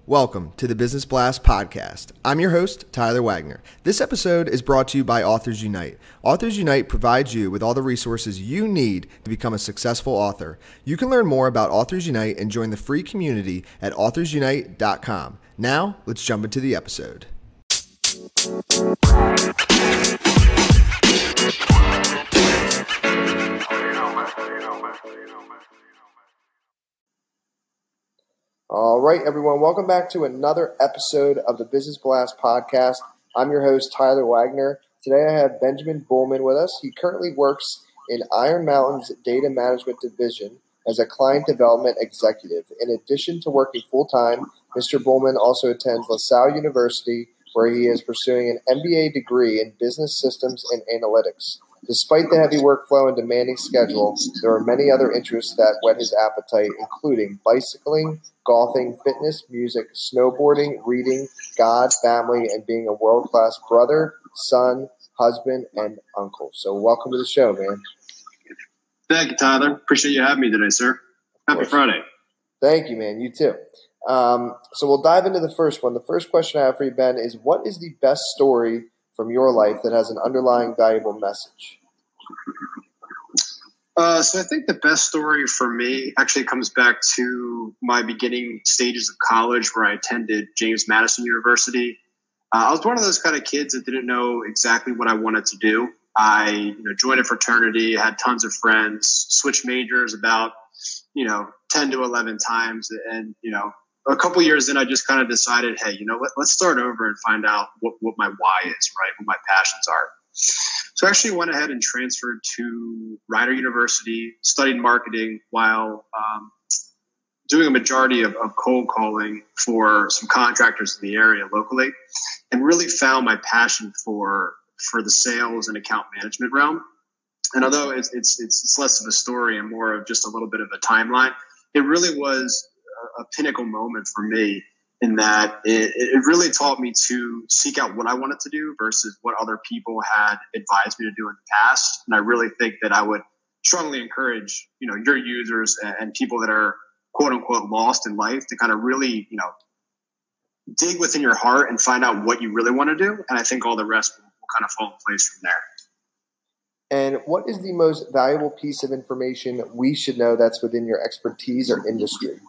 Welcome to the Business Blast podcast. I'm your host, Tyler Wagner. This episode is brought to you by Authors Unite. Authors Unite provides you with all the resources you need to become a successful author. You can learn more about Authors Unite and join the free community at authorsunite.com. Now, let's jump into the episode. All right, everyone. Welcome back to another episode of the Business Blast podcast. I'm your host, Tyler Wagner. Today I have Benjamin Bullman with us. He currently works in Iron Mountain's data management division as a client development executive. In addition to working full-time, Mr. Bullman also attends LaSalle University, where he is pursuing an MBA degree in business systems and analytics. Despite the heavy workflow and demanding schedule, there are many other interests that whet his appetite, including bicycling, golfing, fitness, music, snowboarding, reading, God, family, and being a world-class brother, son, husband, and uncle. So welcome to the show, man. Thank you, Tyler. Appreciate you having me today, sir. Happy Friday. Thank you, man. You too. So we'll dive into the first one. The first question I have for you, Ben, is what is the best story from your life that has an underlying valuable message? So I think the best story for me actually comes back to my beginning stages of college where I attended James Madison University. I was one of those kind of kids that didn't know exactly what I wanted to do. I joined a fraternity, had tons of friends, switched majors about 10 to 11 times. And, a couple years in, I just kind of decided, hey, let's start over and find out what my why is, right? What my passions are. So I actually went ahead and transferred to Rider University, studied marketing while doing a majority of cold calling for some contractors in the area locally, and really found my passion for the sales and account management realm. And although it's less of a story and more of just a little bit of a timeline, it really was a pinnacle moment for me in that it really taught me to seek out what I wanted to do versus what other people had advised me to do in the past. And I really think that I would strongly encourage, your users and people that are quote unquote lost in life to kind of really, dig within your heart and find out what you really want to do. And I think all the rest will kind of fall in place from there. And what is the most valuable piece of information we should know that's within your expertise or industry?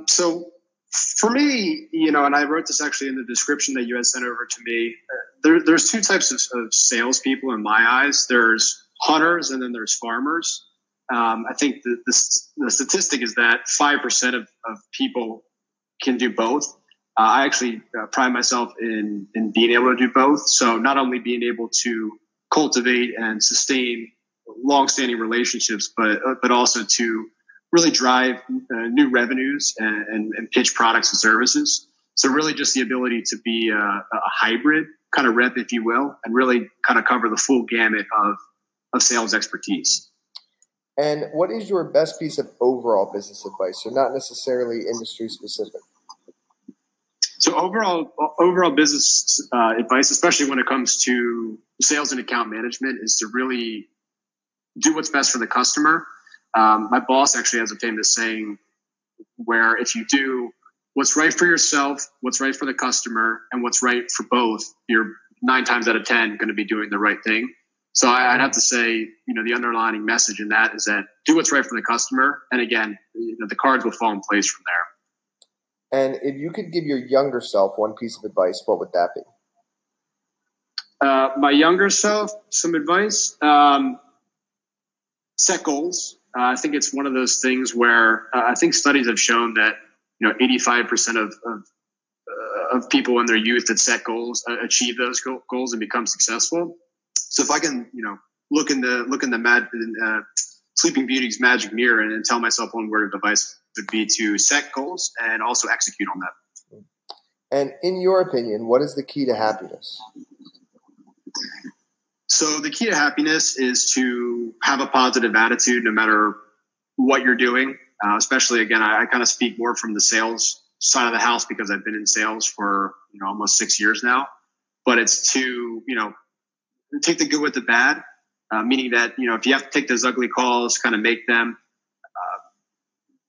So for me, and I wrote this actually in the description that you had sent over to me, there's two types of salespeople in my eyes. There's hunters and then there's farmers. I think the statistic is that 5% of people can do both. I actually pride myself in being able to do both. So not only being able to cultivate and sustain long-standing relationships, but also to really drive new revenues and pitch products and services. So really just the ability to be a hybrid kind of rep, if you will, and really kind of cover the full gamut of sales expertise. And what is your best piece of overall business advice? So not necessarily industry specific. So overall business advice, especially when it comes to sales and account management, is to really do what's best for the customer. My boss actually has a famous saying where if you do what's right for yourself, what's right for the customer, and what's right for both, you're 9 times out of 10 going to be doing the right thing. So I'd have to say, the underlying message in that is that do what's right for the customer. And again, the cards will fall in place from there. And if you could give your younger self one piece of advice, what would that be? My younger self, some advice, set goals. I think it's one of those things where I think studies have shown that 85% of people in their youth that set goals achieve those goals and become successful. So if I can look in the Sleeping Beauty's magic mirror and tell myself one word of advice would be to set goals and also execute on them. And in your opinion, what is the key to happiness? So the key to happiness is to have a positive attitude no matter what you're doing. Especially, again, I kind of speak more from the sales side of the house because I've been in sales for almost 6 years now. But it's to take the good with the bad, meaning that if you have to take those ugly calls, kind of make them.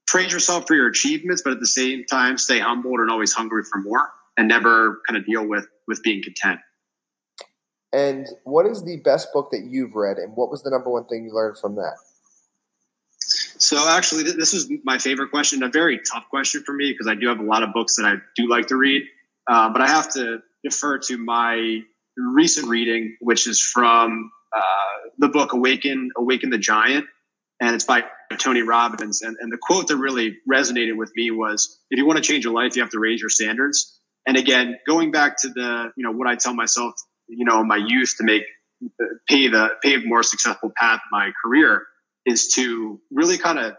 praise yourself for your achievements, but at the same time, stay humbled and always hungry for more, and never kind of deal with being content. And what is the best book that you've read, and what was the number one thing you learned from that? So actually, this is my favorite question, a very tough question for me because I do have a lot of books that I do like to read, but I have to defer to my recent reading, which is from the book Awaken the Giant, and it's by Tony Robbins. And the quote that really resonated with me was, if you want to change your life, you have to raise your standards. And again, going back to the, what I tell myself, in my youth to pave a more successful path in my career is to really kind of,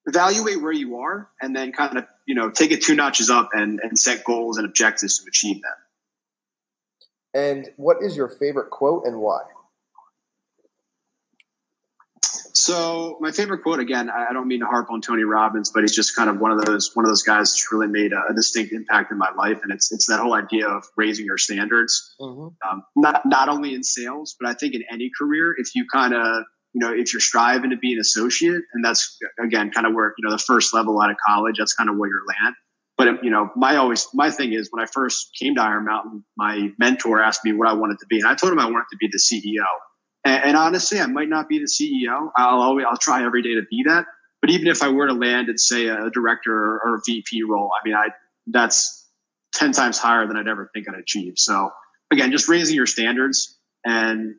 evaluate where you are and then kind of, take it 2 notches up and set goals and objectives to achieve them. And what is your favorite quote and why? So my favorite quote, again, I don't mean to harp on Tony Robbins, but he's just kind of one of those guys that's really made a distinct impact in my life. And it's that whole idea of raising your standards, not only in sales, but I think in any career. If you kind of, if you're striving to be an associate, and that's again kind of where the first level out of college, that's kind of where you're land. But my thing is, when I first came to Iron Mountain, my mentor asked me what I wanted to be, and I told him I wanted to be the CEO. And honestly, I might not be the CEO. I'll try every day to be that. But even if I were to land at, say, a director or a VP role, that's 10 times higher than I'd ever think I'd achieve. So again, just raising your standards and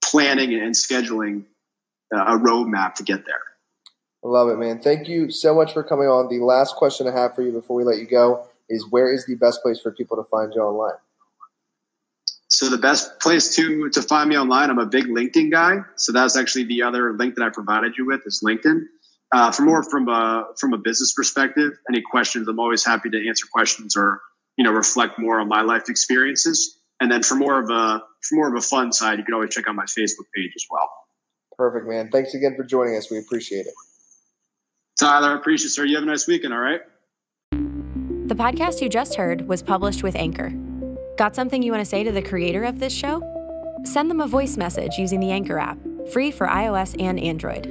planning and scheduling a roadmap to get there. I love it, man. Thank you so much for coming on. The last question I have for you before we let you go is, where is the best place for people to find you online? So the best place to find me online, I'm a big LinkedIn guy. So that's actually the other link that I provided you with is LinkedIn. For more from a business perspective, any questions, I'm always happy to answer questions or, reflect more on my life experiences. And then for more of a fun side, you can always check out my Facebook page as well. Perfect, man. Thanks again for joining us. We appreciate it. Tyler, I appreciate it, sir. You have a nice weekend, all right? The podcast you just heard was published with Anchor. Got something you want to say to the creator of this show? Send them a voice message using the Anchor app, free for iOS and Android.